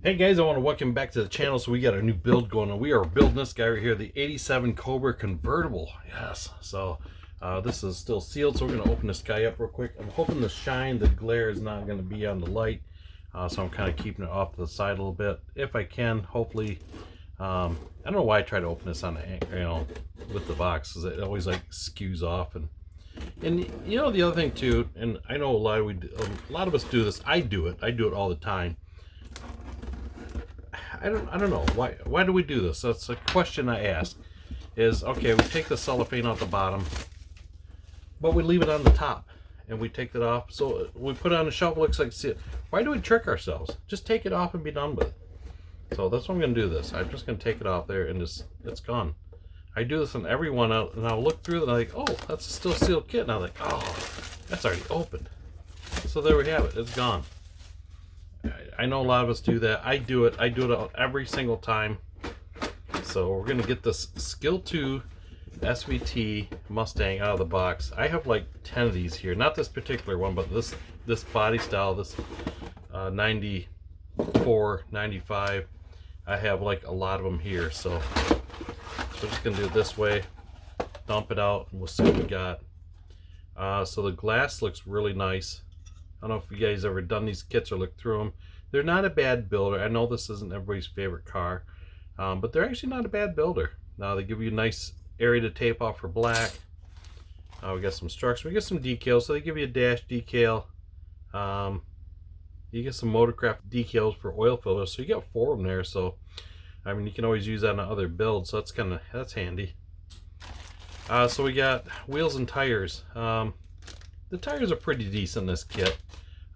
Hey guys, I want to welcome you back to the channel. So we got a new build going on. We are building this guy right here, the 87 Cobra convertible. Yes. So this is still sealed, so we're going to open this guy up real quick. I'm hoping the shine, the glare is not going to be on the light. So I'm kind of keeping it off to the side a little bit. If I can, hopefully. I don't know why I try to open this on the, with the box, because it always like skews off. And you know, the other thing too, and I know a lot of us do this. I do it all the time. I don't know why do we do this? That's a question I ask. Is okay, we take the cellophane off the bottom, but we leave it on the top, and we take it off. So we put it on the shelf. It looks like, see it. Why do we trick ourselves? Just take it off and be done with it. So that's what I'm gonna do. This I'm just gonna take it off there and just it's gone. I do this on every one out, and I'll look through it and I'm like, oh, that's a still sealed kit. And I'm like, oh, that's already opened. So there we have it. It's gone. I know a lot of us do that. I do it every single time. So we're gonna get this Skill 2 SVT Mustang out of the box. I have like 10 of these here. Not this particular one, but this body style, this 94, 95. I have like a lot of them here. So we're just gonna do it this way. Dump it out, and we'll see what we got. So the glass looks really nice. I don't know if you guys ever done these kits or looked through them. They're not a bad builder. I know this isn't everybody's favorite car, but they're actually not a bad builder. Now they give you a nice area to tape off for black. We got some structure. We got some decals. So they give you a dash decal. You get some Motorcraft decals for oil filters. So you got 4 of them there. So I mean, you can always use that on other builds. So that's handy. So we got wheels and tires. The tires are pretty decent in this kit.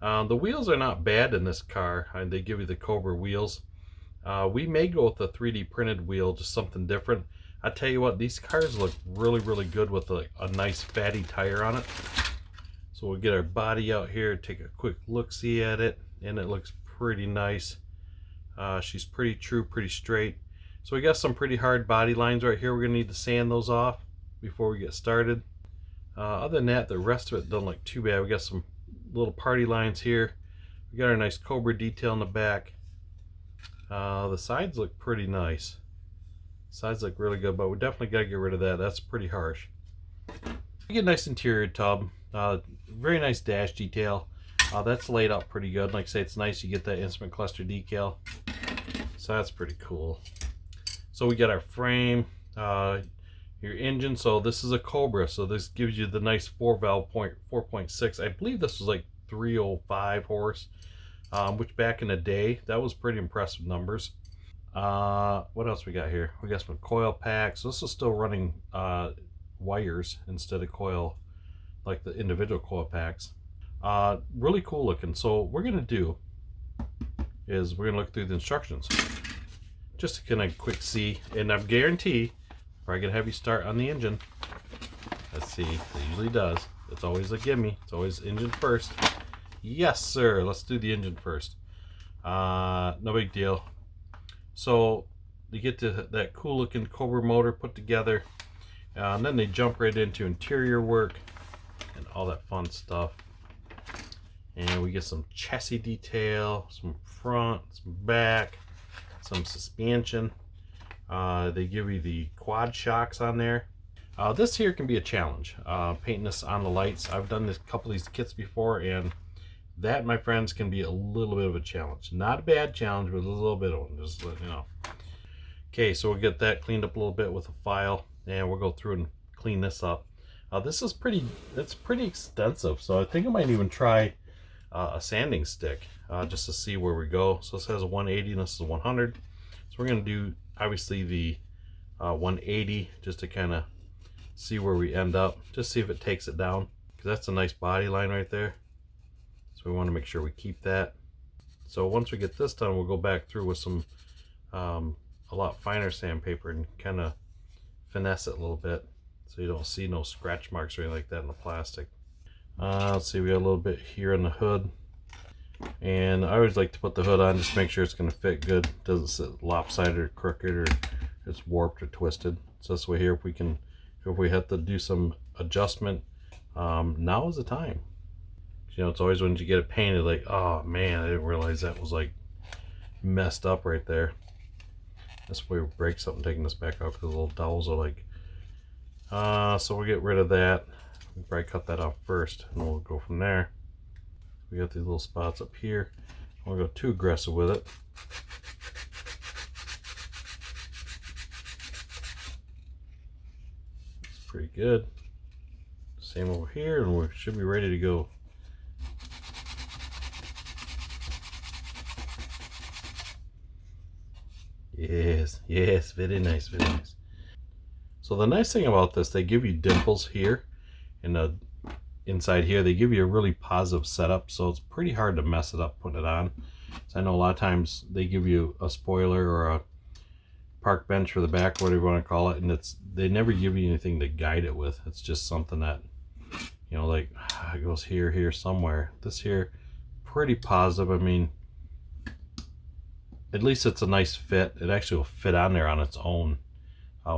The wheels are not bad in this car. They give you the Cobra wheels. We may go with a 3D printed wheel, just something different. I tell you what, these cars look really good with a nice fatty tire on it. So we'll get our body out here, take a quick look-see at it, and it looks pretty nice. She's pretty true, pretty straight. So we got some pretty hard body lines right here. We're gonna need to sand those off before we get started. Other than that, the rest of it doesn't look too bad. We got some little party lines here. We got our nice Cobra detail in the back. The sides look pretty nice. Sides look really good, but we definitely got to get rid of that. That's pretty harsh. We get a nice interior tub. Very nice dash detail. That's laid out pretty good. Like I say, it's nice you get that instrument cluster decal. So that's pretty cool. So we got our frame. Your engine, so this is a Cobra, so this gives you the nice 4-valve 4.6. I believe this was like 305 horse, which back in the day, that was pretty impressive numbers. What else we got here? We got some coil packs. So this is still running wires instead of coil, like the individual coil packs. Really cool looking. So what we're gonna do is we're gonna look through the instructions just to kind of quick see, and I guarantee probably gonna have you start on the engine. Let's see, it usually does. It's always a gimme. It's always engine first. Yes, sir. Let's do the engine first. No big deal. So you get to that cool looking Cobra motor put together, and then they jump right into interior work and all that fun stuff. And we get some chassis detail, some front, some back, some suspension. They give you the quad shocks on there. This here can be a challenge, painting this on the lights. I've done a couple of these kits before, and that, my friends, can be a little bit of a challenge. Not a bad challenge, but a little bit of one, just let you know. Okay, so we'll get that cleaned up a little bit with a file, and we'll go through and clean this up. This is pretty extensive, so I think I might even try a sanding stick just to see where we go. So this has a 180 and this is a 100. So we're going to do obviously the 180 just to kind of see where we end up, just see if it takes it down, because that's a nice body line right there. So we want to make sure we keep that. So once we get this done, we'll go back through with some a lot finer sandpaper and kind of finesse it a little bit so you don't see no scratch marks or anything like that in the plastic. Let's see, we got a little bit here on the hood, and I always like to put the hood on just to make sure it's going to fit good. It doesn't sit lopsided or crooked or it's warped or twisted. So this way here, if we have to do some adjustment, now is the time. You know, it's always when you get it painted, like, oh man, I didn't realize that was like messed up right there. This way we break something taking this back out because the little dowels are like, so we'll get rid of that. We'll probably cut that off first and we'll go from there. We got these little spots up here. I won't go too aggressive with it. It's pretty good. Same over here, and we should be ready to go. Yes, yes, very nice, very nice. So the nice thing about this, they give you dimples here, and the inside here, they give you a really positive setup, so it's pretty hard to mess it up putting it on. So I know a lot of times they give you a spoiler or a park bench for the back, whatever you want to call it, and they never give you anything to guide it with. It's just something that, you know, like it goes here somewhere. This here, pretty positive. I mean, at least it's a nice fit. It actually will fit on there on its own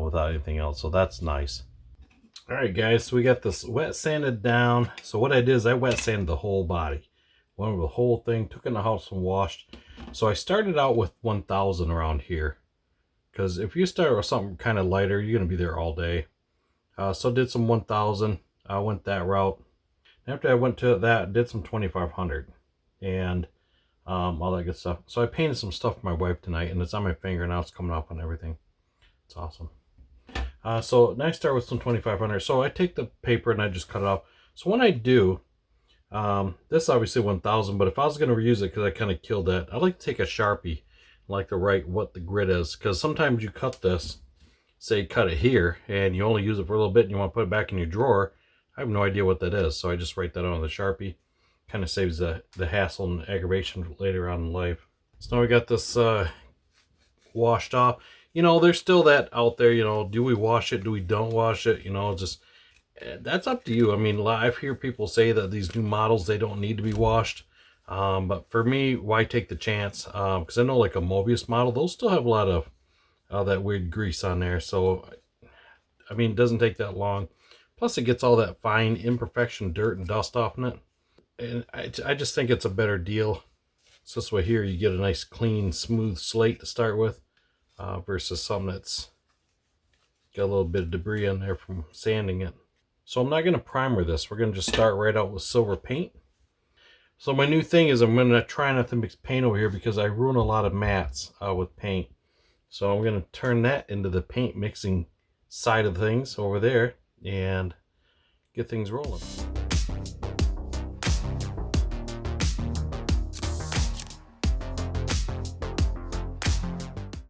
without anything else, so that's nice. All right, guys, so we got this wet sanded down. So what I did is I wet sanded the whole body, went over the whole thing, took it in the house and washed. So I started out with 1000 around here, because if you start with something kind of lighter, you're going to be there all day. So did some 1000. I went that route. After I went to that, did some 2500 and all that good stuff. So I painted some stuff for my wife tonight, and it's on my finger now. It's coming off on everything. It's awesome. So now I start with some 2500. So I take the paper and I just cut it off. So when I do, this is obviously 1000, but if I was going to reuse it, because I kind of killed that, I like to take a Sharpie, like to write what the grid is, because sometimes you cut this, say cut it here, and you only use it for a little bit and you want to put it back in your drawer. I have no idea what that is, so I just write that on the Sharpie. Kind of saves the hassle and aggravation later on in life. So now we got this washed off. You know, there's still that out there, you know, do we wash it, do we don't wash it, you know, just, that's up to you. I mean, I hear people say that these new models, they don't need to be washed. But for me, why take the chance? Because I know like a Mobius model, those still have a lot of that weird grease on there. So, I mean, it doesn't take that long. Plus it gets all that fine imperfection, dirt and dust off in it. And I just think it's a better deal. So this way here, you get a nice, clean, smooth slate to start with. Versus something that's got a little bit of debris on there from sanding it. So I'm not going to primer this. We're going to just start right out with silver paint. So my new thing is I'm going to try not to mix paint over here because I ruin a lot of mats with paint. So I'm going to turn that into the paint mixing side of things over there and get things rolling.